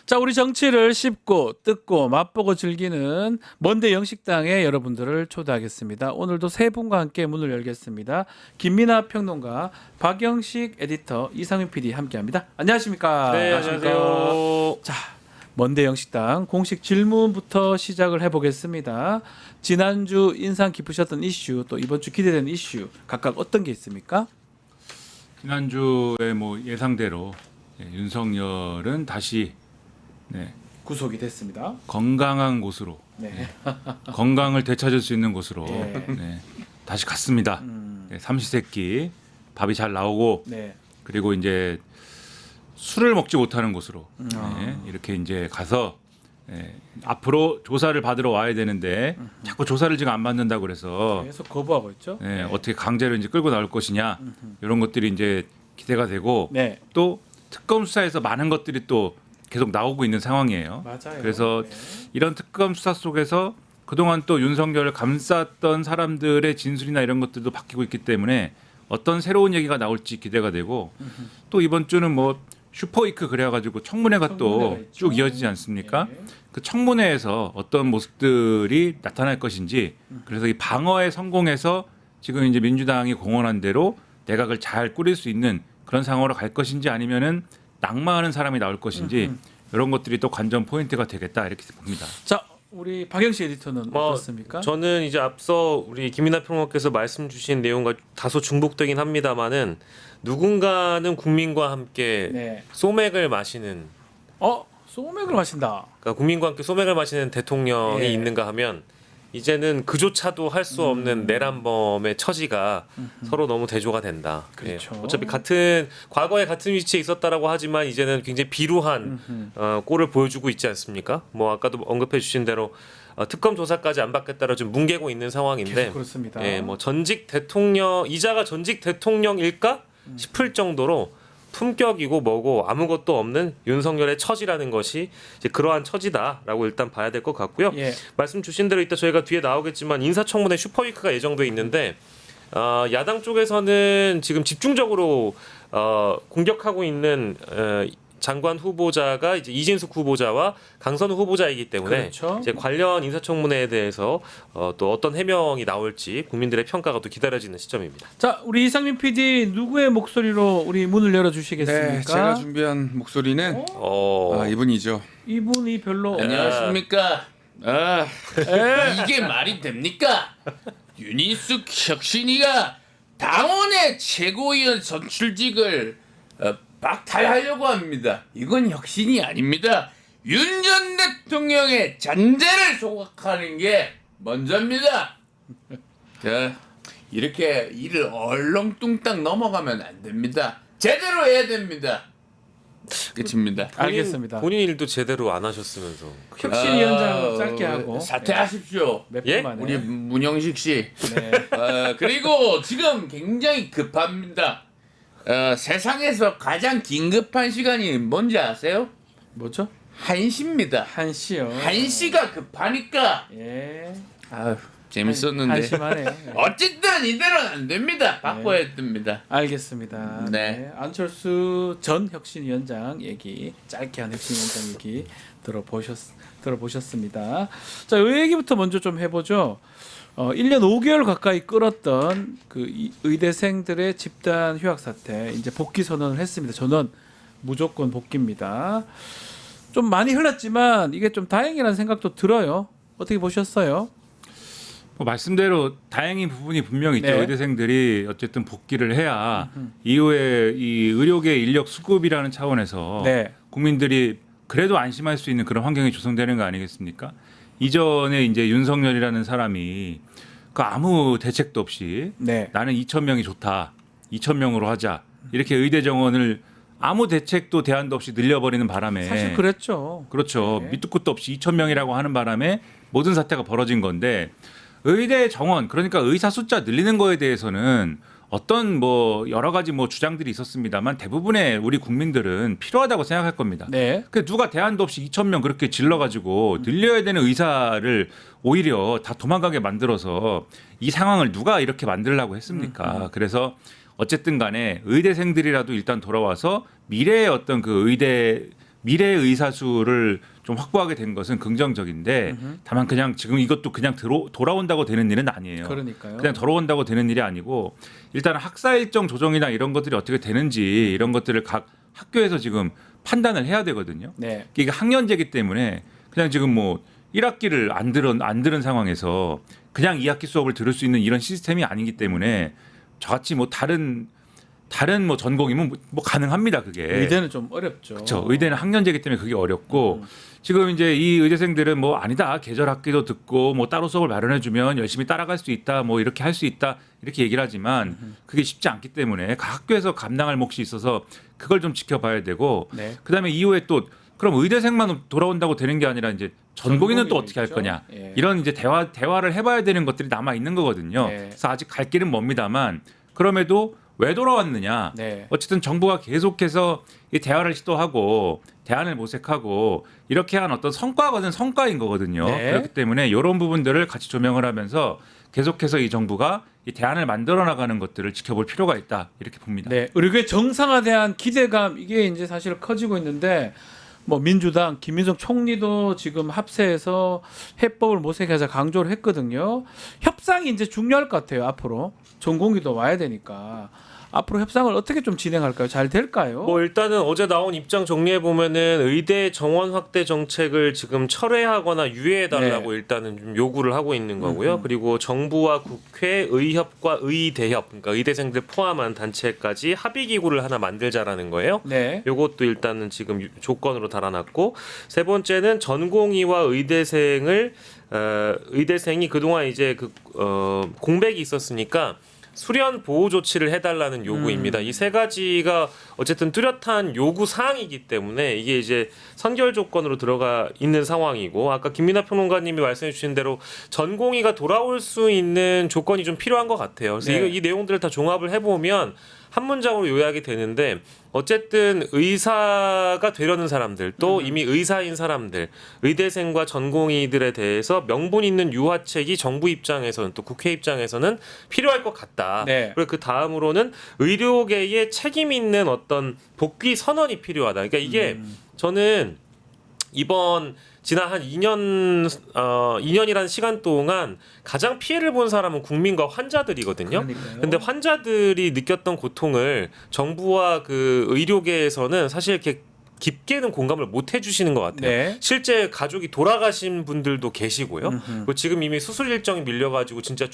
자, 우리 정치를 씹고 뜯고 맛보고 즐기는 먼데 영식당에 여러분들을 초대하겠습니다. 오늘도 세 분과 함께 문을 열겠습니다. 김민하 평론가, 박영식 에디터, 이상윤 PD 함께합니다. 안녕하십니까? 네, 안녕하세요. 자, 먼데 영식당 공식 질문부터 시작을 해보겠습니다. 지난주 인상 깊으셨던 이슈, 또 이번 주 기대되는 이슈 각각 어떤 게 있습니까? 지난주에 뭐 예상대로 윤석열은 다시 구속이 됐습니다. 건강한 곳으로 네. 건강을 되찾을 수 있는 곳으로 예. 다시 갔습니다. 삼시세끼 밥이 잘 나오고 네. 그리고 이제 술을 먹지 못하는 곳으로 이렇게 이제 가서 앞으로 조사를 받으러 와야 되는데 자꾸 조사를 지금 안 받는다고 그래서 계속 거부하고 있죠. 어떻게 강제로 이제 끌고 나올 것이냐 이런 것들이 이제 기대가 되고 네. 또 특검 수사에서 많은 것들이 또 계속 나오고 있는 상황이에요. 맞아요. 그래서 네. 이런 특검 수사 속에서 그동안 또 윤석열을 감쌌던 사람들의 진술이나 이런 것들도 바뀌고 있기 때문에 어떤 새로운 얘기가 나올지 기대가 되고 또 이번 주는 뭐 슈퍼위크 그래가지고 청문회가 또 있죠. 쭉 이어지지 않습니까? 네. 그 청문회에서 어떤 모습들이 나타날 것인지 그래서 이 방어에 성공해서 지금 이제 민주당이 공언한 대로 내각을 잘 꾸릴 수 있는 그런 상황으로 갈 것인지 아니면은 낙마하는 사람이 나올 것인지 이런 것들이 또 관전 포인트가 되겠다 이렇게 봅니다. 자, 우리 박영식 에디터는 어떻습니까? 저는 이제 앞서 우리 김민하 평론가께서 말씀 주신 내용과 다소 중복되긴 합니다만은 누군가는 국민과 함께 네. 소맥을 마시는 소맥을 마신다. 그러니까 국민과 함께 소맥을 마시는 대통령이 예. 있는가 하면 이제는 그조차도 할 수 없는 내란범의 처지가 서로 너무 대조가 된다. 그렇죠. 어차피 같은 과거에 같은 위치에 있었다라고 하지만 이제는 굉장히 비루한 꼴을 보여주고 있지 않습니까? 뭐 아까도 언급해 주신 대로 특검 조사까지 안 받겠다라 좀 뭉개고 있는 상황인데 계속 그렇습니다. 예, 뭐 전직 대통령 이자가 전직 대통령일까 싶을 정도로 품격이고 뭐고 아무것도 없는 윤석열의 처지라는 것이 이제 그러한 처지다라고 일단 봐야 될 것 같고요. 예. 말씀 주신 대로 이따 저희가 뒤에 나오겠지만 인사청문회 슈퍼위크가 예정돼 있는데 야당 쪽에서는 지금 집중적으로 공격하고 있는 장관 후보자가 이제 이진숙 후보자와 강선우 후보자이기 때문에 그렇죠. 이제 관련 인사청문회에 대해서 또 어떤 해명이 나올지 국민들의 평가가 또 기다려지는 시점입니다. 자, 우리 이상민 PD 누구의 목소리로 우리 문을 열어 주시겠습니까? 네, 제가 준비한 목소리는 이분이죠. 이분이 별로 안녕하십니까? 이게 말이 됩니까? 윤인숙 혁신이가 당원의 최고위원 선출직을 박탈하려고 합니다. 이건 혁신이 아닙니다. 윤 전 대통령의 잔재를 소각하는 게 먼저입니다. 자, 이렇게 일을 얼렁뚱땅 넘어가면 안 됩니다. 제대로 해야 됩니다. 끝입니다. 알겠습니다. 본인 일도 제대로 안 하셨으면서. 혁신위원장 짧게 하고 사퇴하십시오. 몇 예? 분 만에. 우리 문영식 씨. 네. 그리고 지금 굉장히 급합니다. 세상에서 가장 긴급한 시간이 뭔지 아세요? 뭐죠? 1시입니다. 1시요. 1시가 급하니까. 예. 아유, 재밌었는데. 한심하네요. 어쨌든 이대로는 안 됩니다. 바꿔야 됩니다. 알겠습니다. 네. 안철수 전 혁신위원장 얘기, 짧게 한 혁신위원장 얘기 들어보셨습니다. 자, 이 얘기부터 먼저 좀 해보죠. 1년 5개월 가까이 끌었던 그 의대생들의 집단 휴학 사태 이제 복귀 선언을 했습니다. 전원 무조건 복귀입니다. 좀 많이 흘렀지만 이게 좀 다행이라는 생각도 들어요. 어떻게 보셨어요? 뭐 말씀대로 다행인 부분이 분명히 있죠. 네. 의대생들이 어쨌든 복귀를 해야 이후에 이 의료계 인력 수급이라는 차원에서 네. 국민들이 그래도 안심할 수 있는 그런 환경이 조성되는 거 아니겠습니까? 이전에 이제 윤석열이라는 사람이 그 아무 대책도 없이 네. 나는 2,000명이 좋다. 2,000명으로 하자. 이렇게 의대 정원을 아무 대책도 대안도 없이 늘려버리는 바람에 사실 그랬죠. 그렇죠. 네. 밑도 끝도 없이 2,000명이라고 하는 바람에 모든 사태가 벌어진 건데 의대 정원 그러니까 의사 숫자 늘리는 거에 대해서는 어떤 뭐 여러 가지 뭐 주장들이 있었습니다만 대부분의 우리 국민들은 필요하다고 생각할 겁니다. 네. 그 누가 대안도 없이 2,000명 그렇게 질러가지고 늘려야 되는 의사를 오히려 다 도망가게 만들어서 이 상황을 누가 이렇게 만들려고 했습니까? 그래서 어쨌든 간에 의대생들이라도 일단 돌아와서 미래의 어떤 그 의대 미래 의사수를 좀 확보하게 된 것은 긍정적인데 다만 그냥 지금 이것도 그냥 돌아온다고 되는 일은 아니에요. 그러니까요. 그냥 돌아온다고 되는 일이 아니고 일단 학사 일정 조정이나 이런 것들이 어떻게 되는지 이런 것들을 각 학교에서 지금 판단을 해야 되거든요. 네. 이게 학년제이기 때문에 그냥 지금 뭐 1학기를 안 들은 상황에서 그냥 2학기 수업을 들을 수 있는 이런 시스템이 아니기 때문에 저같이 뭐 다른 뭐 전공이면 뭐 가능합니다. 그게. 의대는 좀 어렵죠. 그렇죠. 의대는 학년제이기 때문에 그게 어렵고 지금 이제 이 의대생들은 뭐 아니다. 계절 학기도 듣고 뭐 따로 수업을 마련해 주면 열심히 따라갈 수 있다. 뭐 이렇게 할 수 있다. 이렇게 얘기를 하지만 그게 쉽지 않기 때문에 각 학교에서 감당할 몫이 있어서 그걸 좀 지켜봐야 되고 네. 그다음에 이후에 또 그럼 의대생만 돌아온다고 되는 게 아니라 이제 전공의는 또 어떻게 할 있죠. 거냐. 예. 이런 이제 대화를 해봐야 되는 것들이 남아 있는 거거든요. 네. 그래서 아직 갈 길은 멉니다만 그럼에도 왜 돌아왔느냐. 네. 어쨌든 정부가 계속해서 이 대화를 시도하고 대안을 모색하고 이렇게 한 어떤 성과거든 성과인 거거든요. 네. 그렇기 때문에 이런 부분들을 같이 조명을 하면서 계속해서 이 정부가 이 대안을 만들어 나가는 것들을 지켜볼 필요가 있다 이렇게 봅니다. 네. 의료계 정상화에 대한 기대감 이게 이제 사실 커지고 있는데 뭐 민주당 김민석 총리도 지금 합세해서 해법을 모색해서 강조를 했거든요. 협상이 이제 중요할 것 같아요. 앞으로 전공의도 와야 되니까 앞으로 협상을 어떻게 좀 진행할까요? 잘 될까요? 뭐 일단은 어제 나온 입장 정리해 보면은 의대 정원 확대 정책을 지금 철회하거나 유예해 달라고 네. 일단은 좀 요구를 하고 있는 거고요. 그리고 정부와 국회, 의협과 의대협, 그러니까 의대생들 포함한 단체까지 합의 기구를 하나 만들자라는 거예요. 네. 요것도 일단은 지금 조건으로 달아놨고 세 번째는 전공의와 의대생이 그동안 이제 공백이 있었으니까 수련 보호 조치를 해달라는 요구입니다. 이 세 가지가 어쨌든 뚜렷한 요구 사항이기 때문에 이게 이제 선결 조건으로 들어가 있는 상황이고 아까 김민하 평론가님이 말씀해주신 대로 전공의가 돌아올 수 있는 조건이 좀 필요한 것 같아요. 그래서 네. 이 내용들을 다 종합을 해보면 한 문장으로 요약이 되는데 어쨌든 의사가 되려는 사람들 또 이미 의사인 사람들 의대생과 전공의들에 대해서 명분 있는 유화책이 정부 입장에서는 또 국회 입장에서는 필요할 것 같다. 네. 그리고 그 다음으로는 의료계에 책임 있는 어떤 복귀 선언이 필요하다. 그러니까 이게 저는 이번 지난 한 2년이라는 시간 동안 가장 피해를 본 사람은 국민과 환자들이거든요. 그러니까요. 근데 환자들이 느꼈던 고통을 정부와 그 의료계에서는 사실 이렇게 깊게는 공감을 못 해주시는 것 같아요. 네. 실제 가족이 돌아가신 분들도 계시고요. 그리고 지금 이미 수술 일정이 밀려가지고 진짜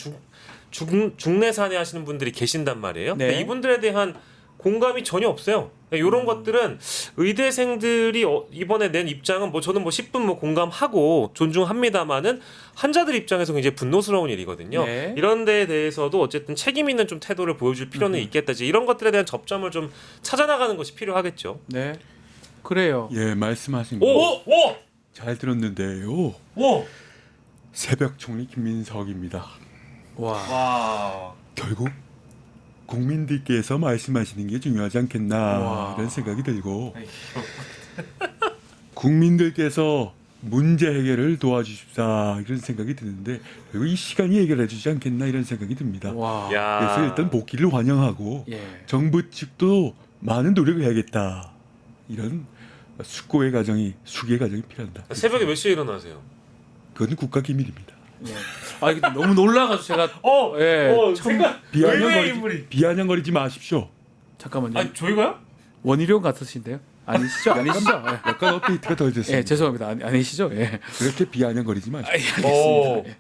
중내산해 하시는 분들이 계신단 말이에요. 네. 근데 이분들에 대한 공감이 전혀 없어요. 이런 것들은 의대생들이 이번에 낸 입장은 뭐 저는 뭐 10분 뭐 공감하고 존중합니다만은 환자들 입장에서 굉장히 분노스러운 일이거든요. 네. 이런 데에 대해서도 어쨌든 책임 있는 좀 태도를 보여줄 필요는 있겠다. 이제 이런 것들에 대한 접점을 좀 찾아나가는 것이 필요하겠죠. 네. 그래요. 예, 말씀하신 거 오! 잘 들었는데요. 오! 새벽 총리 김민석입니다. 와. 결국 국민들께서 말씀하시는 게 중요하지 않겠나 와. 이런 생각이 들고 국민들께서 문제 해결을 도와주십사 이런 생각이 드는데 결국 이 시간이 해결해주지 않겠나 이런 생각이 듭니다. 와. 야. 그래서 일단 복귀를 환영하고 예. 정부 측도 많은 노력을 해야겠다 이런 수고의 과정이 필요하다. 새벽에 몇 시에 일어나세요? 그건 국가 기밀입니다. 예. 아 이게 너무 놀라가지고 제가 예. 비아냥거리지 마십시오. 잠깐만요. 저희가요? 원희룡 같으신데요? 아니시죠? 아니시죠? 예. 약간 업데이트가 더 됐습니다. 예, 죄송합니다. 아니시죠? 예. 그렇게 비아냥거리지 마십시오. 알겠습니다. 오. 예.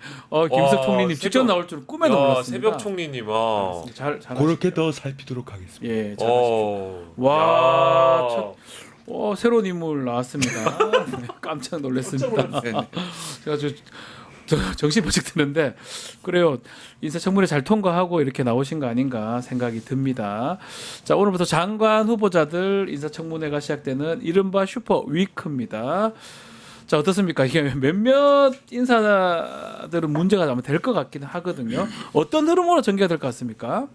김석 와, 총리님 직접 새벽- 나올 줄은 꿈에도 몰랐습니다. 새벽 총리님. 와. 잘 그렇게 더 살피도록 하겠습니다. 예, 잘하십시오. 어. 와, 야. 새로운 인물 나왔습니다. 네, 깜짝 놀랐습니다. 네, 네. 제가 정신 번쩍 드는데 그래요. 인사청문회 잘 통과하고 이렇게 나오신 거 아닌가 생각이 듭니다. 자, 오늘부터 장관 후보자들 인사청문회가 시작되는 이른바 슈퍼 위크입니다. 자, 어떻습니까? 이게 몇몇 인사들은 문제가 아마 될 것 같긴 하거든요. 어떤 흐름으로 전개가 될 것 같습니까?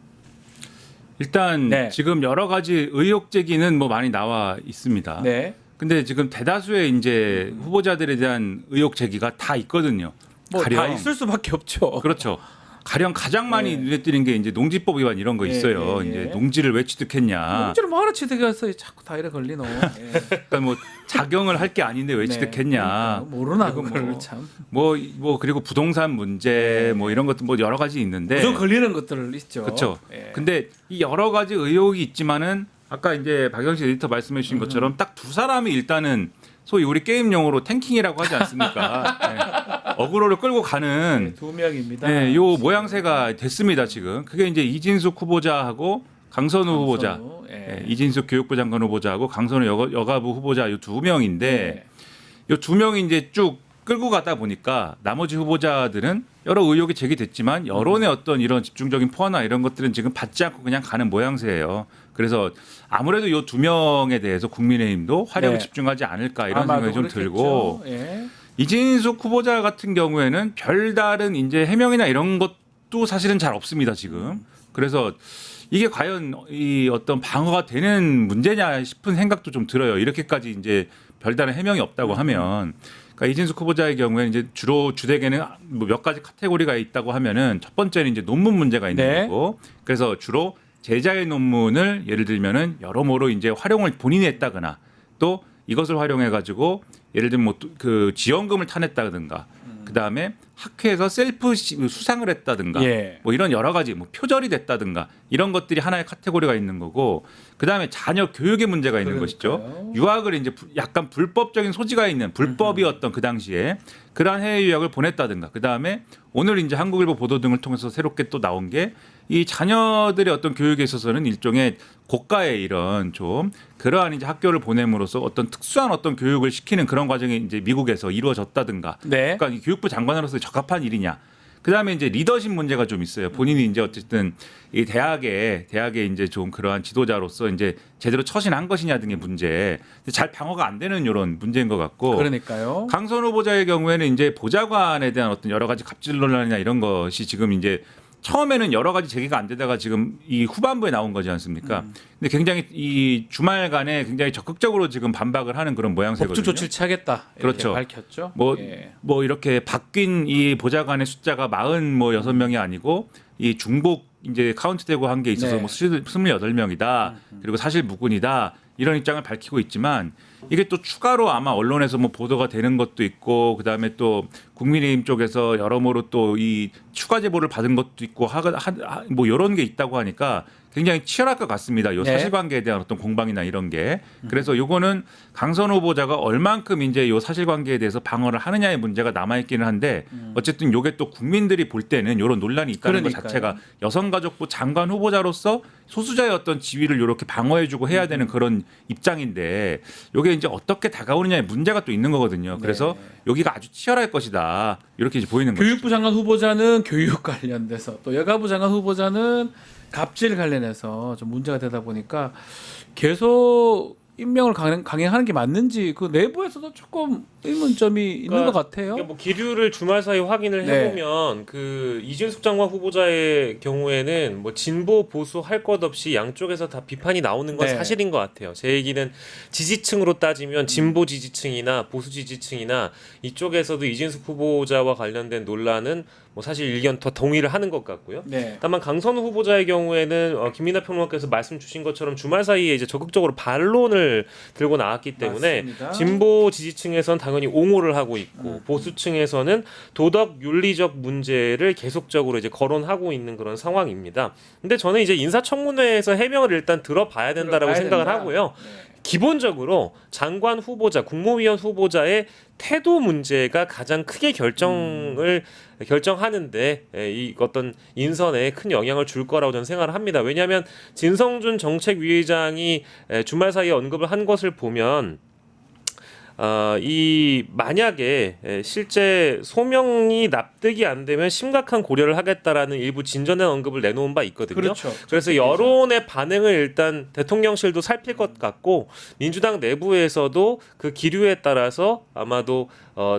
일단 네. 지금 여러 가지 의혹 제기는 뭐 많이 나와 있습니다. 네. 근데 지금 대다수의 이제 후보자들에 대한 의혹 제기가 다 있거든요. 뭐 다 가령 있을 수밖에 없죠. 그렇죠. 가령 가장 많이 예. 눈에 띄는 게 이제 농지법 위반 이런 거 예, 있어요. 예, 예. 이제 농지를 왜 취득했냐. 문제를 뭐하러 취득해서 자꾸 다 이래 걸리노. 예. 그러니까 뭐 자경을 할 게 아닌데 왜 네, 취득했냐. 그러니까 모르나 그리고 그걸 뭐 참. 뭐 그리고 부동산 문제 뭐 이런 것도 뭐 여러 가지 있는데. 무조건 걸리는 것들 있죠. 그렇죠. 예. 근데 이 여러 가지 의혹이 있지만은 아까 이제 박영식 에디터 말씀해 주신 것처럼 딱 두 사람이 일단은 소위 우리 게임 용어로 탱킹이라고 하지 않습니까? 네. 어그로를 끌고 가는 두 명입니다. 네, 요 모양새가 됐습니다 지금. 그게 이제 이진숙 후보자하고 강선우 후보자, 강선우, 예. 네, 이진숙 교육부 장관 후보자하고 강선우 여가부 후보자 요 두 명인데 예. 요 두 명이 이제 쭉 끌고 가다 보니까 나머지 후보자들은 여러 의혹이 제기됐지만 여론의 어떤 이런 집중적인 포화나 이런 것들은 지금 받지 않고 그냥 가는 모양새예요. 그래서 아무래도 요 두 명에 대해서 국민의힘도 화력을 네. 집중하지 않을까 이런 아마도 생각이 좀 그렇겠죠. 들고 예. 이진숙 후보자 같은 경우에는 별다른 이제 해명이나 이런 것도 사실은 잘 없습니다 지금. 그래서 이게 과연 이 어떤 방어가 되는 문제냐 싶은 생각도 좀 들어요. 이렇게까지 이제 별다른 해명이 없다고 하면. 그러니까 이진숙 후보자의 경우에는 이제 주로 주되게는 뭐 몇 가지 카테고리가 있다고 하면은 첫 번째는 이제 논문 문제가 있는 네. 거고. 그래서 주로 제자의 논문을 예를 들면은 여러모로 이제 활용을 본인이 했다거나 또 이것을 활용해 가지고 예를 들면 뭐 그 지원금을 타냈다든가 그다음에 학회에서 셀프 수상을 했다든가 예. 뭐 이런 여러 가지 뭐 표절이 됐다든가 이런 것들이 하나의 카테고리가 있는 거고 그다음에 자녀 교육의 문제가 있는 그러니까요. 것이죠. 유학을 이제 약간 불법적인 소지가 있는 불법이었던 그 당시에 그러한 해외 유학을 보냈다든가 그다음에 오늘 이제 한국일보 보도 등을 통해서 새롭게 또 나온 게 이 자녀들의 어떤 교육에 있어서는 일종의 고가의 이런 좀 그러한 이제 학교를 보냄으로써 어떤 특수한 어떤 교육을 시키는 그런 과정이 이제 미국에서 이루어졌다든가 네. 그러니까 이 교육부 장관으로서 적합한 일이냐. 그다음에 이제 리더십 문제가 좀 있어요. 본인이 이제 어쨌든 이 대학에 이제 좀 그러한 지도자로서 이제 제대로 처신한 것이냐 등의 문제. 잘 방어가 안 되는 이런 문제인 것 같고. 그러니까요. 강선 후보자의 경우에는 이제 보좌관에 대한 어떤 여러 가지 갑질 논란이나 이런 것이 지금 이제 처음에는 여러 가지 제기가 안 되다가 지금 이 후반부에 나온 거지 않습니까? 근데 굉장히 이 주말간에 굉장히 적극적으로 지금 반박을 하는 그런 모양새거든요. 법적 조치를 취하겠다. 이렇게 그렇죠. 밝혔죠. 뭐, 예. 뭐 이렇게 바뀐 이 보좌관의 숫자가 46명이 아니고 이 중복 이제 카운트되고 한 게 있어서 네. 뭐 28명이다. 그리고 사실 무근이다. 이런 입장을 밝히고 있지만 이게 또 추가로 아마 언론에서 뭐 보도가 되는 것도 있고 그다음에 또 국민의힘 쪽에서 여러모로 또 이 추가 제보를 받은 것도 있고 뭐 이런 게 있다고 하니까 굉장히 치열할 것 같습니다. 요 네. 사실관계에 대한 어떤 공방이나 이런 게. 그래서 요거는 강선 후보자가 얼만큼 이제 요 사실관계에 대해서 방어를 하느냐의 문제가 남아 있기는 한데 어쨌든 요게 또 국민들이 볼 때는 요런 논란이 있다는 것 그러니까요. 자체가 여성가족부 장관 후보자로서 소수자의 어떤 지위를 이렇게 방어해주고 해야 되는 그런 입장인데 요게 이제 어떻게 다가오느냐의 문제가 또 있는 거거든요. 그래서 여기가 아주 치열할 것이다. 이렇게 이제 보이는 거죠. 교육부 장관 후보자는 교육 관련돼서 또 여가부 장관 후보자는 갑질 관련해서 좀 문제가 되다 보니까 계속 임명을 강행하는 게 맞는지 그 내부에서도 조금 의문점이 있는 것 같아요. 그러니까 뭐 기류를 주말 사이 확인을 네. 해보면 그 이진숙 장관 후보자의 경우에는 뭐 진보 보수 할 것 없이 양쪽에서 다 비판이 나오는 건 네. 사실인 것 같아요. 제 얘기는 지지층으로 따지면 진보 지지층이나 보수 지지층이나 이쪽에서도 이진숙 후보자와 관련된 논란은 뭐 사실 일견 더 동의를 하는 것 같고요. 네. 다만 강선우 후보자의 경우에는 김민하 평론가께서 말씀 주신 것처럼 주말 사이에 이제 적극적으로 반론을 들고 나왔기 때문에 맞습니다. 진보 지지층에서는 당연히 옹호를 하고 있고 보수층에서는 도덕 윤리적 문제를 계속적으로 이제 거론하고 있는 그런 상황입니다. 근데 저는 이제 인사청문회에서 해명을 일단 들어봐야 된다라고 들어봐야 생각을 된다. 하고요. 네. 기본적으로 장관 후보자, 국무위원 후보자의 태도 문제가 가장 크게 결정하는데 이 어떤 인선에 큰 영향을 줄 거라고 저는 생각을 합니다. 왜냐하면 진성준 정책위의장이 주말 사이에 언급을 한 것을 보면 이 만약에 실제 소명이 납득이 안 되면 심각한 고려를 하겠다라는 일부 진전된 언급을 내놓은 바 있거든요. 그렇죠. 그래서 여론의 반응을 일단 대통령실도 살필 것 같고 민주당 내부에서도 그 기류에 따라서 아마도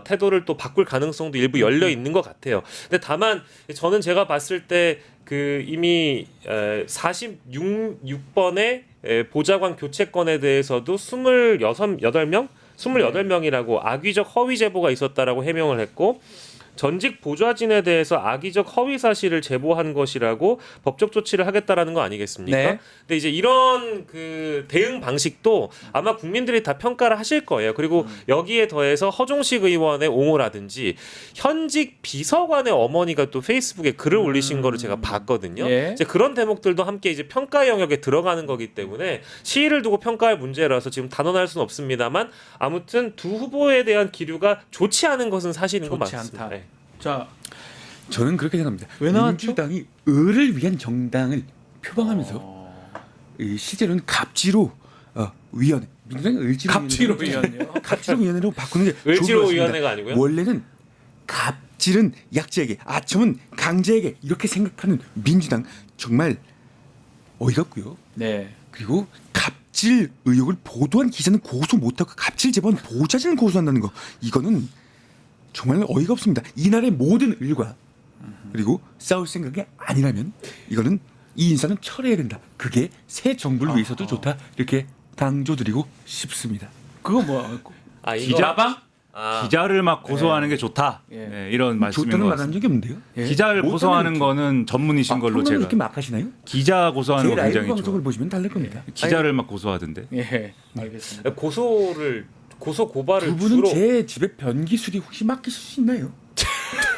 태도를 또 바꿀 가능성도 일부 열려 있는 것 같아요. 근데 다만 저는 제가 봤을 때 그 이미 46번의 보좌관 교체건에 대해서도 28명이라고 악의적 허위 제보가 있었다라고 해명을 했고 전직 보좌진에 대해서 악의적 허위 사실을 제보한 것이라고 법적 조치를 하겠다라는 거 아니겠습니까? 네. 근데 이제 이런 그 대응 방식도 아마 국민들이 다 평가를 하실 거예요. 그리고 여기에 더해서 허종식 의원의 옹호라든지 현직 비서관의 어머니가 또 페이스북에 글을 올리신 거를 제가 봤거든요. 예. 이제 그런 대목들도 함께 이제 평가 영역에 들어가는 거기 때문에 시의를 두고 평가할 문제라서 지금 단언할 수는 없습니다만 아무튼 두 후보에 대한 기류가 좋지 않은 것은 사실인 건 좋지 맞습니다. 않다. 네. 자, 저는 그렇게 생각합니다. 왜 나왔죠? 민주당이 을을 위한 정당을 표방하면서 이 실제로는 갑지로 위원회, 민주당이 을지로 갑지로 위원회, 위원회요. 갑지로 위원회로 바꾸는 게 좋은 것 을지로 같습니다. 위원회가 아니고요. 원래는 갑질은 약자에게, 아첨은 강자에게 이렇게 생각하는 민주당 정말 어이가 없고요. 네. 그리고 갑질 의혹을 보도한 기자는 고소 못하고 갑질 제보한 보좌진을 고소한다는 거, 이거는 정말 어이가 없습니다. 이날의 모든 일과 그리고 싸울 생각이 아니라면 이거는 이 인사는 철회해야 된다. 그게 새 정부를 위해서도 좋다. 이렇게 강조드리고 싶습니다. 그거 뭐 아, 이거 기자방? 기자를 막 고소하는 게 좋다. 예. 네, 이런 말씀인 좋다는 것 말한 같습니다. 적이 없는데요. 예. 기자를 못하면 고소하는 이렇게- 거는 전문이신 걸로 평론을 제가 이렇게 막 하시나요? 기자 고소하는 제 거 라이브 굉장히 방송을 좋아. 보시면 다를 겁니다. 기자를 막 고소하던데. 예. 알겠습니다. 고소 고발을 두 분은 주로 제 집에 변기 수리 혹시 맡기실 수 있나요?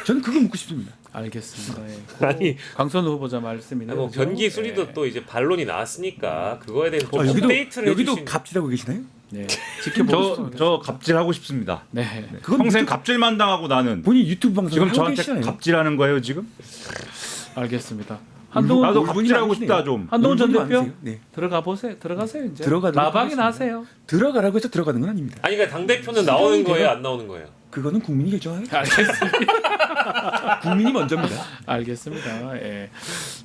저는 그거 묻고 싶습니다. 알겠습니다. 예. 아니, 강선우 후보자 말씀이네요. 뭐 그죠? 변기 수리도 예. 또 이제 반론이 나왔으니까 그거에 대해서 좀 여기도 업데이트를 여기도 해주신 갑질하고 계시나요? 네. 지켜보고 저 갑질하고 싶습니다. 네. 그건 평생 유튜브- 갑질만 당하고 나는 본인 유튜브 방송 지금 하고 저한테 계시잖아요. 갑질하는 거예요 지금? 알겠습니다. 나도 한동훈 갑질하고 아니시네요. 싶다 좀. 한동훈 전 울분이 대표 많으세요? 네. 들어가 보세요. 들어가세요 이제. 들어가도록 마방이나 하겠습니다. 하세요. 들어가라고 해서 들어가는 건 아닙니다. 아니 그러니까 당 대표는 나오는 거예요, 안 나오는 거예요? 그거는 국민이 결정하겠죠. 알겠습니다. 국민이 먼저입니다. 알겠습니다. 예.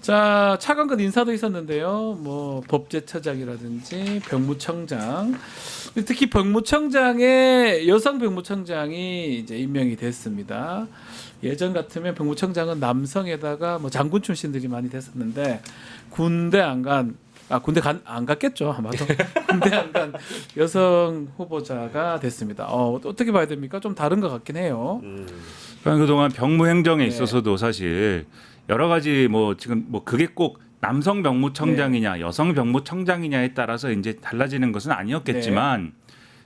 자, 차관급 인사도 있었는데요. 뭐 법제처장이라든지 병무청장, 특히 병무청장에 여성 병무청장이 이제 임명이 됐습니다. 예전 같으면 병무청장은 남성에다가 뭐 장군 출신들이 많이 됐었는데 군대 안 갔겠죠 아마도. 군대 안 간 여성 후보자가 됐습니다. 어떻게 봐야 됩니까? 좀 다른 것 같긴 해요. 그러니까 그동안 병무행정에 네. 있어서도 사실 여러 가지 뭐 지금 뭐 그게 꼭 남성 병무청장이냐 여성 병무청장이냐에 따라서 이제 달라지는 것은 아니었겠지만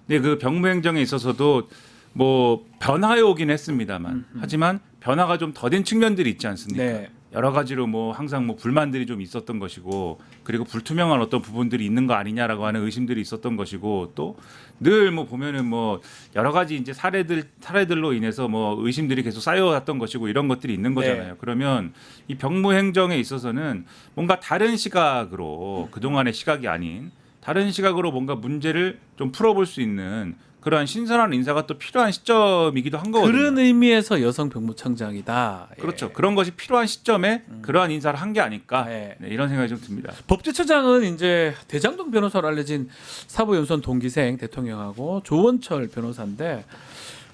근데 그 병무행정에 있어서도 뭐 변화해 오긴 했습니다만 하지만 변화가 좀 더딘 측면들이 있지 않습니까? 네. 여러 가지로 뭐 항상 뭐 불만들이 좀 있었던 것이고 그리고 불투명한 어떤 부분들이 있는 거 아니냐라고 하는 의심들이 있었던 것이고 또 늘 뭐 보면은 뭐 여러 가지 이제 사례들로 인해서 뭐 의심들이 계속 쌓여왔던 것이고 이런 것들이 있는 거잖아요. 네. 그러면 이 병무행정에 있어서는 뭔가 다른 시각으로 그동안의 시각이 아닌 다른 시각으로 뭔가 문제를 좀 풀어볼 수 있는 그러한 신선한 인사가 또 필요한 시점이기도 한 거거든요. 그런 의미에서 여성 병무청장이다. 예. 그렇죠. 그런 것이 필요한 시점에 그러한 인사를 한 게 아닐까 예. 네, 이런 생각이 좀 듭니다. 법제처장은 이제 대장동 변호사로 알려진 사법연수원 동기생 대통령하고 조원철 변호사인데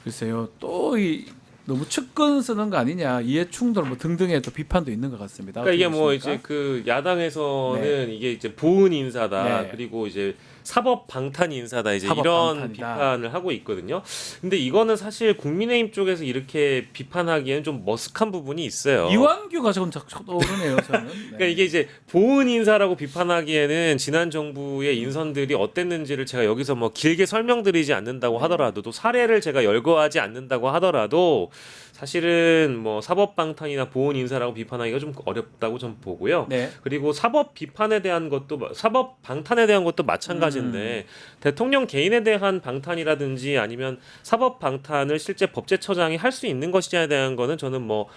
글쎄요 또 이 너무 측근 쓰는 거 아니냐 이해 충돌 뭐 등등의 또 비판도 있는 것 같습니다. 그러니까 이게 어떻게 뭐 보십니까? 이제 그 야당에서는 이게 이제 보은 인사다 네. 그리고 이제 사법 방탄 인사다 이제 사법 이런 방탄이다. 비판을 하고 있거든요. 근데 이거는 사실 국민의힘 쪽에서 이렇게 비판하기에는 좀 머쓱한 부분이 있어요. 이완규가 조금 떠오르네요 저는. 네. 그러니까 이게 이제 보은 인사라고 비판하기에는 지난 정부의 인선들이 어땠는지를 제가 여기서 뭐 길게 설명드리지 않는다고 하더라도 또 사례를 제가 열거하지 않는다고 하더라도 사실은 뭐 사법 방탄이나 보은 인사라고 비판하기가 좀 어렵다고 좀 보고요. 네. 그리고 사법 비판에 대한 것도 사법 방탄에 대한 것도 마찬가지인데 대통령 개인에 대한 방탄이라든지 아니면 사법 방탄을 실제 법제처장이 할 수 있는 것이냐에 대한 거는 저는 뭐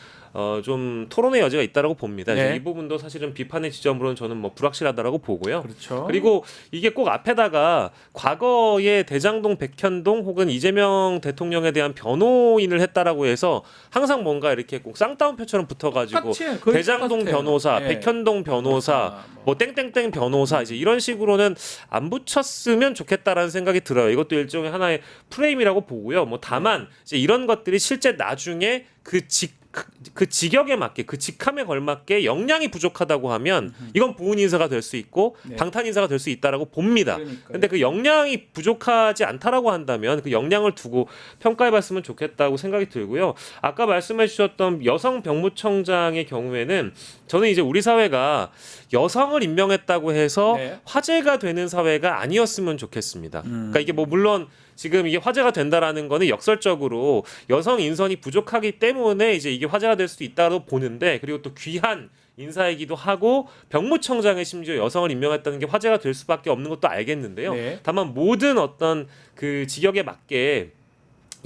좀 토론의 여지가 있다라고 봅니다. 네. 이 부분도 사실은 비판의 지점으로는 저는 뭐 불확실하다라고 보고요. 그렇죠. 그리고 이게 꼭 앞에다가 과거에 대장동 백현동 혹은 이재명 대통령에 대한 변호인을 했다라고 해서 항상 뭔가 이렇게 꼭 쌍따옴표처럼 붙어가지고 똑같이 거의 대장동 똑같아요. 변호사, 네. 백현동 변호사, 뭐. 뭐 땡땡땡 변호사 이제 이런 식으로는 안 붙였으면 좋겠다라는 생각이 들어요. 이것도 일종의 하나의 프레임이라고 보고요. 뭐 다만 이제 이런 것들이 실제 나중에 그 그 직역에 맞게 그 직함에 걸맞게 역량이 부족하다고 하면 이건 보훈 인사가 될 수 있고 네. 방탄 인사가 될 수 있다라고 봅니다. 그러니까요. 근데 그 역량이 부족하지 않다라고 한다면 그 역량을 두고 평가해봤으면 좋겠다고 생각이 들고요. 아까 말씀해주셨던 여성 병무청장의 경우에는 저는 이제 우리 사회가 여성을 임명했다고 해서 네. 화제가 되는 사회가 아니었으면 좋겠습니다. 그러니까 이게 뭐 물론 지금 이게 화제가 된다라는 거는 역설적으로 여성 인선이 부족하기 때문에 이제 이게 화제가 될 수도 있다고 보는데, 그리고 또 귀한 인사이기도 하고 병무청장에 심지어 여성을 임명했다는 게 화제가 될 수밖에 없는 것도 알겠는데요. 네. 다만 모든 어떤 그 직역에 맞게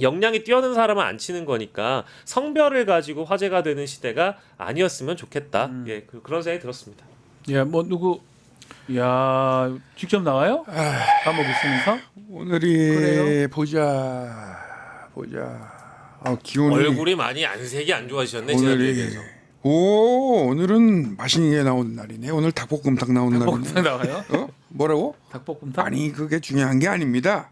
역량이 뛰어난 사람을 안 치는 거니까 성별을 가지고 화제가 되는 시대가 아니었으면 좋겠다. 예, 그런 생각이 들었습니다. 예, 뭐 누구 야, 직접 나와요? 감옥 있으면서? 오늘이 그래요? 보자. 기온이 얼굴이 많이 안색이 안 좋아지셨네 지난주에 비해서. 오늘은 맛있는 게 나오는 날이네. 오늘 닭볶음탕 나오는 닭볶음탕 날이네. 나와요? 뭐라고? 닭볶음탕? 아니 그게 중요한 게 아닙니다.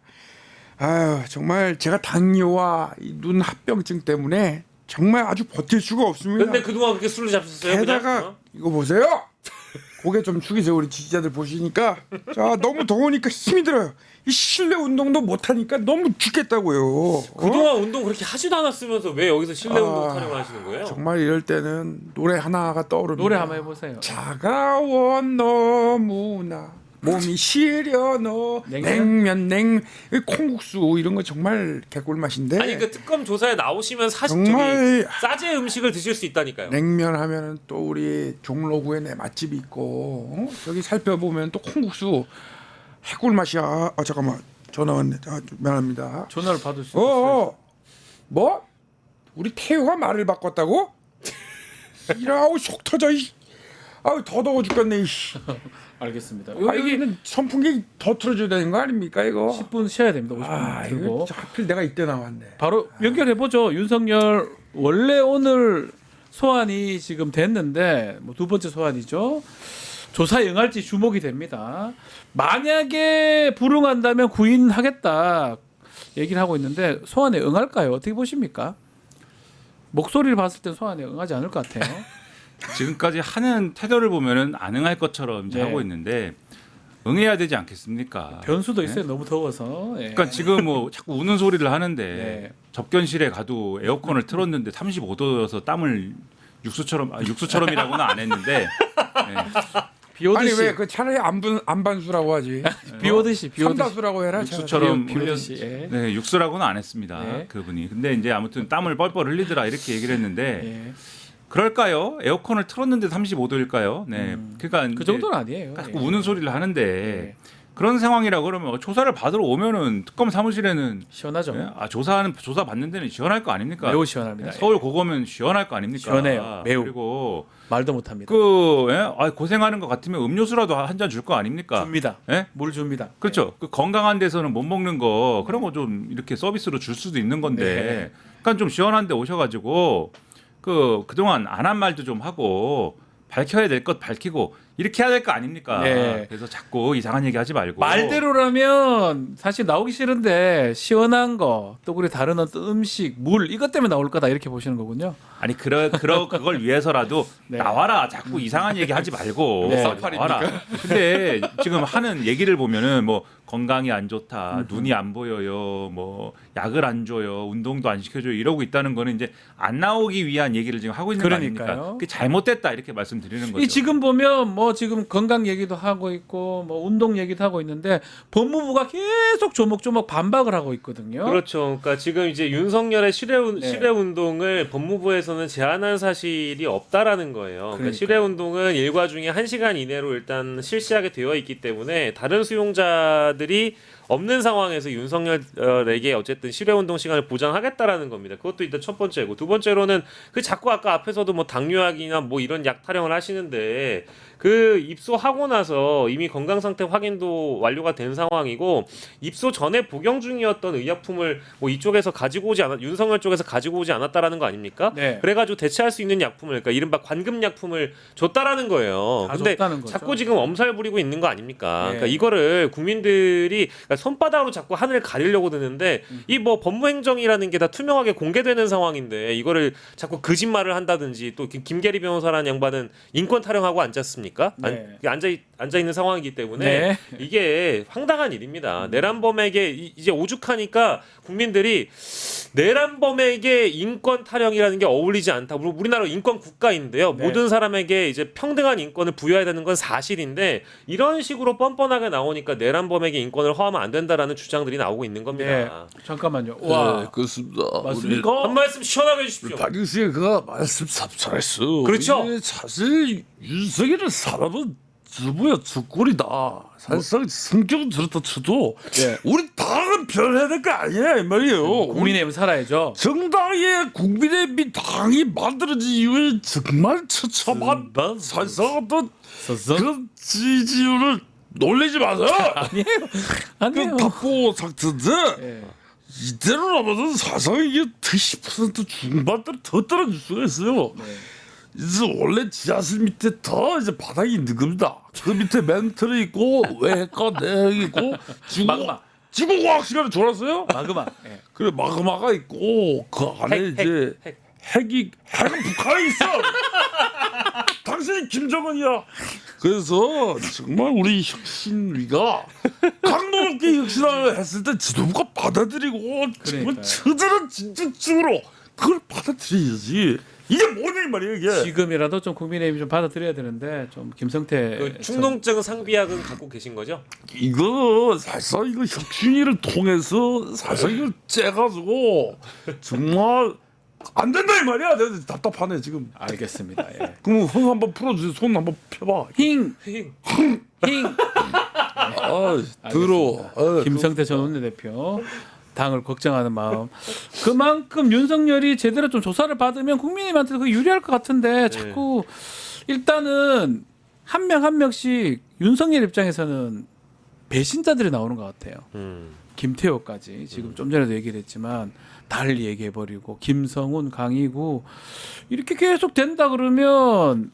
아유 정말 제가 당뇨와 이 눈 합병증 때문에 정말 아주 버틸 수가 없습니다. 근데 그동안 그렇게 술을 잡수셨어요? 게다가 그냥? 이거 보세요. 고개 좀 숙이세요 우리 지지자들 보시니까. 자 너무 더우니까 힘이 들어요. 이 실내 운동도 못 하니까 너무 죽겠다고요. 그동안 운동 그렇게 하지도 않았으면서 왜 여기서 실내 운동 타령을 하시는 거예요? 정말 이럴 때는 노래 하나가 떠오릅니다. 노래 한번 해보세요. 차가워 너무나 몸이 시려 너 냉면 콩국수 이런 거 정말 개꿀 맛인데. 아니 그 특검 조사에 나오시면 사실 정말 저기 싸제 음식을 드실 수 있다니까요. 냉면 하면은 또 우리 종로구에 내 맛집이 있고 저기 살펴보면 또 콩국수 해꿀 맛이야. 잠깐만 전화 왔네. 미안합니다. 전화를 받을 수 있어요. 뭐? 우리 태우가 말을 바꿨다고? 이라우 속 터져. 아우 더 더워 죽겠네. 알겠습니다. 여기는 선풍기 더 틀어줘야 되는 거 아닙니까 이거? 10분 쉬어야 됩니다. 50분 아 들고. 이거 하필 내가 이때 나왔네. 바로 연결해 보죠. 윤석열 원래 오늘 소환이 지금 됐는데 뭐 두 번째 소환이죠. 조사에 응할지 주목이 됩니다. 만약에 불응한다면 구인하겠다 얘기를 하고 있는데 소환에 응할까요? 어떻게 보십니까? 목소리를 봤을 때 소환에 응하지 않을 것 같아요. 지금까지 하는 태도를 보면은 안 응할 것처럼 이제 네. 하고 있는데 응해야 되지 않겠습니까? 변수도 있어요. 너무 더워서. 예. 그러니까 지금 뭐 자꾸 우는 소리를 하는데 네. 접견실에 가도 에어컨을 틀었는데 35도여서 땀을 육수처럼이라고는 안 했는데 비 오듯이. 아니 왜 그 차라리 안반수라고 하지? 비 오듯이. 삼다수라고 해라. 육수처럼 비 오듯이. 예. 네, 육수라고는 안 했습니다. 네. 그분이. 근데 이제 아무튼 땀을 뻘뻘 흘리더라 이렇게 얘기를 했는데 예. 그럴까요? 에어컨을 틀었는데 35도일까요? 네. 그러니까 그 이제 정도는 아니에요. 자꾸 예. 우는 소리를 하는데 예. 그런 상황이라 그러면 조사를 받으러 오면은 특검 사무실에는 시원하죠. 조사 받는 데는 시원할 거 아닙니까? 매우 시원합니다. 서울 고거면 시원할 거 아닙니까? 시원해요. 매우. 그리고 말도 못합니다. 고생하는 것 같으면 음료수라도 한 잔 줄 거 아닙니까? 줍니다. 예? 물 줍니다. 그렇죠. 그 건강한 데서는 못 먹는 거 그런 거 좀 이렇게 서비스로 줄 수도 있는 건데, 네. 그러니까 좀 시원한데 오셔가지고 그동안 안 한 말도 좀 하고 밝혀야 될 것 밝히고 이렇게 해야 될 거 아닙니까? 네. 그래서 자꾸 이상한 얘기 하지 말고 말대로라면 사실 나오기 싫은데 시원한 거 또 그리고 다른 어떤 음식, 물 이것 때문에 나올 거다 이렇게 보시는 거군요. 아니 그걸 위해서라도 네. 나와라. 자꾸 이상한 얘기 하지 말고 네. 나와라. 근데 지금 하는 얘기를 보면은 뭐 건강이 안 좋다, 눈이 안 보여요, 뭐 약을 안 줘요, 운동도 안 시켜줘요 이러고 있다는 거는 이제 안 나오기 위한 얘기를 지금 하고 있는 거 그러니까요. 아닙니까? 그게 잘못됐다 이렇게 말씀드리는 거죠. 이 지금 보면 뭐 지금 건강 얘기도 하고 있고 뭐 운동 얘기도 하고 있는데 법무부가 계속 조목조목 반박을 하고 있거든요. 그렇죠. 그러니까 지금 이제 윤석열의 실외 네. 운동을 법무부에서는 제한한 사실이 없다라는 거예요. 그러니까 그러니까요. 실외 운동은 일과 중에 1시간 이내로 일단 실시하게 되어 있기 때문에 다른 수용자들이 없는 상황에서 윤석열에게 어쨌든 실외 운동 시간을 보장하겠다라는 겁니다. 그것도 일단 첫 번째고, 두 번째로는 그 자꾸 아까 앞에서도 뭐 당뇨약이나 뭐 이런 약 타령을 하시는데 그 입소하고 나서 이미 건강 상태 확인도 완료가 된 상황이고 입소 전에 복용 중이었던 의약품을 뭐 이쪽에서 윤석열 쪽에서 가지고 오지 않았다라는 거 아닙니까? 네. 그래가지고 대체할 수 있는 약품을, 그러니까 이른바 관금 약품을 줬다라는 거예요. 다 근데 줬다는 거죠. 자꾸 지금 엄살 부리고 있는 거 아닙니까? 네. 그러니까 이거를 국민들이, 그러니까 손바닥으로 자꾸 하늘을 가리려고 드는데 이 뭐 법무행정이라는 게 다 투명하게 공개되는 상황인데 이거를 자꾸 거짓말을 한다든지 또 김계리 변호사라는 양반은 인권 타령하고 앉지 않습니까? 네. 앉아 있는 상황이기 때문에 네. 이게 황당한 일입니다. 내란범에게 이제 오죽하니까 국민들이 내란범에게 인권 타령이라는 게 어울리지 않다. 우리나라 인권 국가인데요. 네. 모든 사람에게 이제 평등한 인권을 부여해야 되는 건 사실인데 이런 식으로 뻔뻔하게 나오니까 내란범에게 인권을 허하면 안 된다라는 주장들이 나오고 있는 겁니다. 네. 잠깐만요. 와. 네, 그렇습니다. 맞습니까? 한 말씀 시원하게 해주십시오. 박영수가 말씀 삽살했어. 그렇죠. 이게 사실 윤석열은 사람은 주부야 주꼴이다. 사실상 성격은 저렇다 쳐도 네. 우리 당은 변해야 될 거 아니야 이 말이에요. 우리 국민의힘 살아야죠. 정당의 국민의힘 당이 만들어진 이후에 정말 처참한 사실상 어떤 그런 지지율을 놀리지 마세요. 아니에요. 그 답보 상태인데 예. 이대로라면 사실상 이게 10% 중반대로 더 떨어질 수가 있어요. 네. 이제 원래 지하실 밑에 더 이제 바닥이 있는 겁니다. 그 밑에 멘틀이 있고 외과 내핵이 있고 마그마. 지구과학 시간에 졸았어요? 마그마. 예. 그래 마그마가 있고 그 안에 이제 핵은 북한에 있어. 당신이 김정은이야. 그래서 정말 우리 혁신위가 강도 높게 혁신을 했을 때 지도부가 받아들이고 정말 그러니까요. 처절한 진정증으로 그걸 받아들여야지. 이게 뭐냐 이 말이야 이게. 지금이라도 좀 국민의힘이 좀 받아들여야 되는데 좀 김성태 그 충농증 상비약은 갖고 계신 거죠? 이거 사실상 이거 혁신위를 통해서 사실상 이걸 째가지고 정말 안 된다 이 말이야. 내가 답답하네 지금. 알겠습니다. 예. 그럼 손 한번 풀어주세요. 손 한번 펴봐. 힝. 아 더러워. 아, 김성태 전 원내대표 당을 걱정하는 마음. 그만큼 윤석열이 제대로 좀 조사를 받으면 국민님한테 그 유리할 것 같은데 자꾸 일단은 한 명 한 명씩 윤석열 입장에서는 배신자들이 나오는 것 같아요. 김태호까지 지금 좀 전에도 얘기를 했지만 달리 얘기해버리고 김성훈, 강희구 이렇게 계속 된다 그러면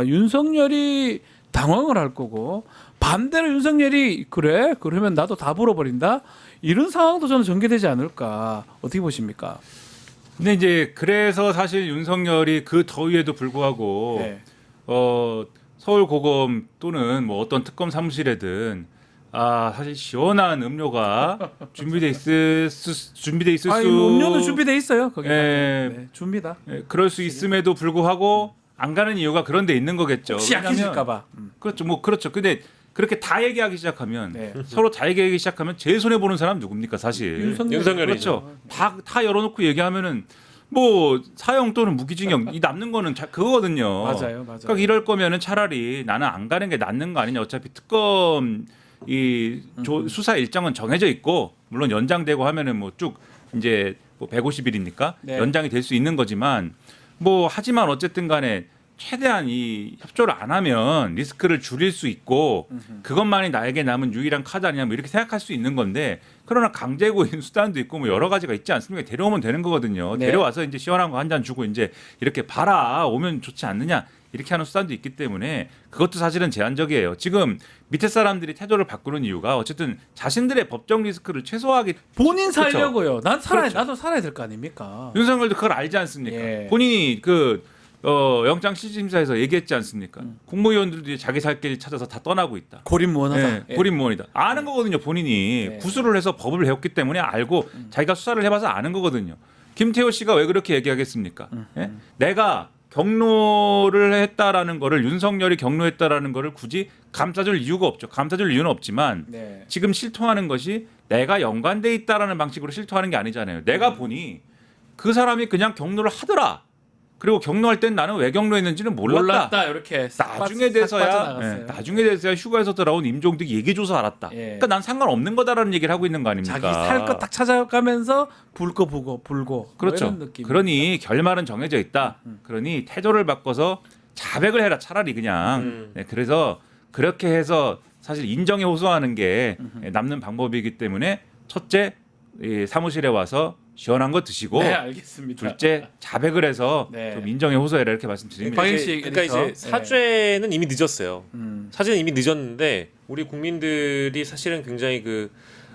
윤석열이 당황을 할 거고 반대로 윤석열이 그래? 그러면 나도 다 불어버린다? 이런 상황도 저는 전개되지 않을까 어떻게 보십니까? 근데 이제 그래서 사실 윤석열이 그 더위에도 불구하고 네. 서울고검 또는 뭐 어떤 특검 사무실에든 사실 시원한 음료가 준비돼 있을 수 음료는 준비돼 있어요. 거기 예. 네, 줍니다. 그럴 수 있음에도 불구하고 안 가는 이유가 그런 데 있는 거겠죠. 혹시 약해질까봐. 그렇죠. 뭐 그렇죠. 근데 그렇게 다 얘기하기 시작하면 네. 서로 다 얘기하기 시작하면 제일 손해 보는 사람 누굽니까 사실. 윤석열이죠. 그렇죠. 다 열어놓고 얘기하면은 뭐 사형 또는 무기징역 이 남는 거는 그거거든요. 맞아요. 그러니까 이럴 거면은 차라리 나는 안 가는 게 낫는 거 아니냐. 어차피 특검 수사 일정은 정해져 있고 물론 연장되고 하면은 뭐 쭉 이제 뭐 150일이니까 네. 연장이 될 수 있는 거지만 뭐 하지만 어쨌든 간에 최대한 이 협조를 안 하면 리스크를 줄일 수 있고 그것만이 나에게 남은 유일한 카드 아니냐 뭐 이렇게 생각할 수 있는 건데 그러나 강제구인 수단도 있고 뭐 여러 가지가 있지 않습니까? 데려오면 되는 거거든요. 네. 데려와서 이제 시원한 거 한 잔 주고 이제 이렇게 봐라 오면 좋지 않느냐 이렇게 하는 수단도 있기 때문에 그것도 사실은 제한적이에요. 지금 밑에 사람들이 태도를 바꾸는 이유가 어쨌든 자신들의 법적 리스크를 최소화하기 본인 그렇죠. 살려고요. 난 그렇죠. 나도 살아야 될 거 아닙니까? 윤석열도 그걸 알지 않습니까? 예. 본인이 영장 실질심사에서 얘기했지 않습니까? 국무위원들도 자기 살 길 찾아서 다 떠나고 있다. 고립무원하다. 예, 고립무원이다. 아는 거거든요. 본인이 네. 구술을 해서 법을 배웠기 때문에 알고 자기가 수사를 해봐서 아는 거거든요. 김태호 씨가 왜 그렇게 얘기하겠습니까? 예? 내가 경로를 했다라는 거를 윤석열이 경로했다라는 거를 굳이 감싸줄 이유가 없죠. 감싸줄 이유는 없지만 네. 지금 실토하는 것이 내가 연관돼 있다라는 방식으로 실토하는 게 아니잖아요. 내가 보니 그 사람이 그냥 경로를 하더라. 그리고 경로할 땐 나는 왜 경로했는지는 몰랐다. 이렇게 나중에 돼서야 나중에 돼서야 휴가에서 돌아온 임종득 얘기줘서 알았다. 예. 그러니까 난 상관없는 거다라는 얘기를 하고 있는 거 아닙니까? 자기 살 거 딱 찾아가면서 불 거 불고 그렇죠. 뭐 이런 느낌. 그러니 결말은 정해져 있다. 그러니 태도를 바꿔서 자백을 해라. 차라리 그냥. 네, 그래서 그렇게 해서 사실 인정에 호소하는 게 남는 방법이기 때문에 첫째 이 사무실에 와서 시원한 거 드시고 네, 알겠습니다. 둘째 자백을 해서 네. 좀 인정에 호소해라 이렇게 말씀드립니다. 방일 씨 그러니까 에디터. 이제 사죄는 이미 늦었어요. 음. 사죄는 이미 늦었는데 우리 국민들이 사실은 굉장히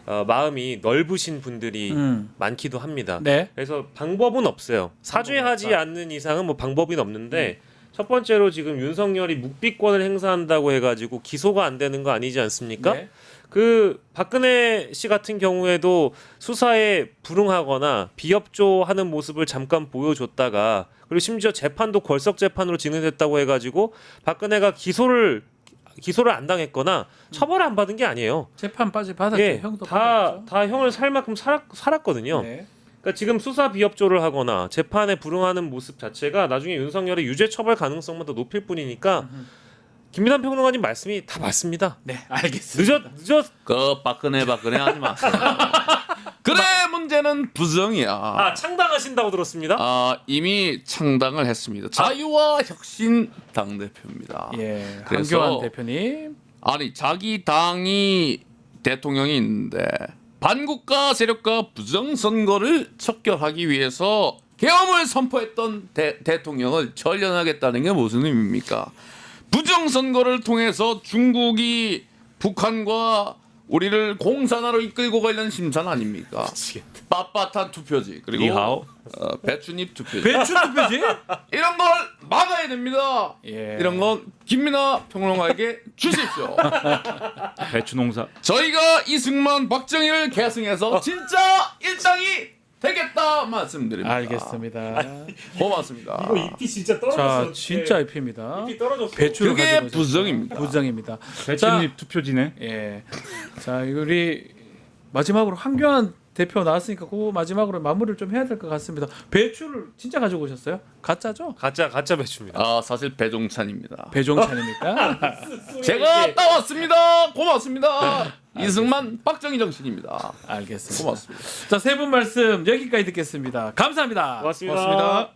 마음이 넓으신 분들이 많기도 합니다. 네. 그래서 방법은 없어요. 사죄하지 않는 이상은 뭐 방법이 없는데 첫 번째로 지금 윤석열이 묵비권을 행사한다고 해가지고 기소가 안 되는 거 아니지 않습니까? 네. 그 박근혜 씨 같은 경우에도 수사에 불응하거나 비협조하는 모습을 잠깐 보여줬다가 그리고 심지어 재판도 걸석 재판으로 진행됐다고 해가지고 박근혜가 기소를 안 당했거나 처벌을 안 받은 게 아니에요. 재판 빠지 받았죠. 예, 형도 다 받았죠. 형을 살 만큼 살았거든요. 네. 그러니까 지금 수사 비협조를 하거나 재판에 불응하는 모습 자체가 나중에 윤석열의 유죄 처벌 가능성만 더 높일 뿐이니까 김민환 평론가님 말씀이 다 맞습니다. 네, 알겠습니다. 늦었 그 박근혜 하지 마세요. 그래 문제는 부정이야. 창당하신다고 들었습니다. 이미 창당을 했습니다. 자유와 혁신 당 대표입니다. 예, 그래서- 한교안 대표님. 아니 자기 당이 대통령이 있는데 반국가 세력과 부정 선거를 척결하기 위해서 계엄을 선포했던 대통령을 처리하겠다는 게 무슨 의미입니까? 부정 선거를 통해서 중국이 북한과 우리를 공산화로 이끌고 가려는 심산 아닙니까? 빳빳한 투표지. 그리고 니하오. 배추잎 투표지. 배추 투표지? 이런 걸 막아야 됩니다. 예. 이런 건 김민하 평론가에게 주십시오. 배추 농사. 저희가 이승만 박정희를 계승해서 진짜 일당이 되겠다 말씀드립니다. 알겠습니다. 고맙습니다. 잎이 진짜 자, 진짜 입입니다. 떨어졌어. 배추를 그게 가지고 오셨어요. 부정입니다. 부정입니다. 배추잎 투표지네. 예. 자, 우리 마지막으로 한교안 대표 나왔으니까 그 마지막으로 마무리를 좀 해야 될 것 같습니다. 배추를 진짜 가지고 오셨어요? 가짜죠? 가짜 배추입니다. 사실 배종찬입니다. 배종찬입니까? 제가 따왔습니다. 고맙습니다. 이승만 박정희 정신입니다. 알겠습니다. 고맙습니다. 자, 세 분 말씀 여기까지 듣겠습니다. 감사합니다. 고맙습니다.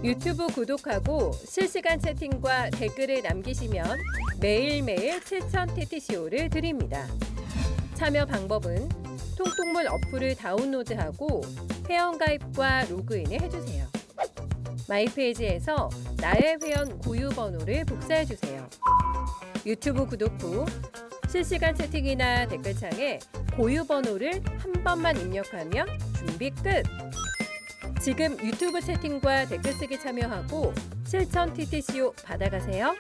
유튜브 구독하고 실시간 채팅과 댓글을 남기시면 매일매일 7,000TTCO를 드립니다. 참여 방법은 통통물 어플을 다운로드하고 회원가입과 로그인을 해주세요. 마이페이지에서 나의 회원 고유 번호를 복사해주세요. 유튜브 구독 후 실시간 채팅이나 댓글창에 고유 번호를 한 번만 입력하면 준비 끝! 지금 유튜브 채팅과 댓글 쓰기 참여하고 실천 TTCO 받아가세요.